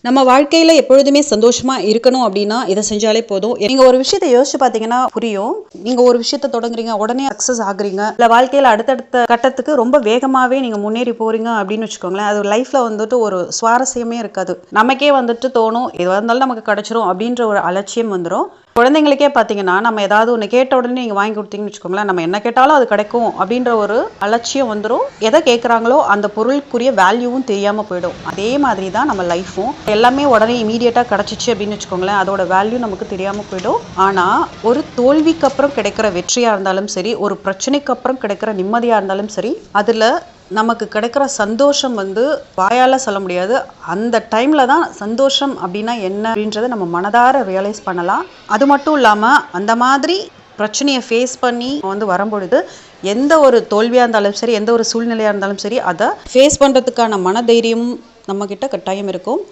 நம்ம வாழ்க்கையில எப்பொழுதுமே சந்தோஷமா இருக்கணும் அப்படின்னா இதை செஞ்சாலே போதும். நீங்க ஒரு விஷயத்தை யோசிச்சு பார்த்தீங்கன்னா புரியும். நீங்க ஒரு விஷயத்தை தொடங்குறீங்க, உடனே சக்சஸ் ஆகுறீங்க, இல்ல வாழ்க்கையில அடுத்தடுத்த கட்டத்துக்கு ரொம்ப வேகமாவே நீங்க முன்னேறி போறீங்க அப்படின்னு வச்சுக்கோங்களேன். அது லைஃப்ல வந்துட்டு ஒரு சுவாரஸ்யமே இருக்காது. நமக்கே வந்துட்டு தோணும் எதுவாக இருந்தாலும் நமக்கு கிடைச்சிரும் அப்படின்ற ஒரு அலட்சியம் வந்துடும். குழந்தைங்களுக்கே பார்த்தீங்கன்னா நம்ம ஏதாவது ஒன்று கேட்ட உடனே நீங்கள் வாங்கி கொடுத்தீங்கன்னு வச்சுக்கோங்களேன், நம்ம என்ன கேட்டாலும் அது கிடைக்கும் அப்படின்ற ஒரு அலட்சியம் வந்துடும். எதை கேட்குறாங்களோ அந்த பொருளுக்குரிய வேல்யூவும் தெரியாமல் போயிடும். அதே மாதிரி தான் நம்ம லைஃப்பும். எல்லாமே உடனே இமீடியட்டாக கிடச்சிச்சு அப்படின்னு வச்சுக்கோங்களேன், அதோட வேல்யூ நமக்கு தெரியாமல் போயிடும். ஆனால் ஒரு தோல்விக்கு அப்புறம் கிடைக்கிற வெற்றியாக இருந்தாலும் சரி, ஒரு பிரச்சனைக்கு அப்புறம் கிடைக்கிற நிம்மதியாக இருந்தாலும் சரி, அதில் நமக்கு கிடைக்கிற சந்தோஷம் வந்து வாயால் சொல்ல முடியாது. அந்த டைமில் தான் சந்தோஷம் அப்படின்னா என்ன அப்படின்றத நம்ம மனதார ரியலைஸ் பண்ணலாம். அது மட்டும் இல்லாமல் அந்த மாதிரி பிரச்சனையை ஃபேஸ் பண்ணி வந்து வரும்பொழுது எந்த ஒரு தோல்வியாக இருந்தாலும் சரி, எந்த ஒரு சூழ்நிலையாக இருந்தாலும் சரி, அதை ஃபேஸ் பண்ணுறதுக்கான மனதைரியமும் நம்மக்கிட்ட கட்டாயம் இருக்கும்.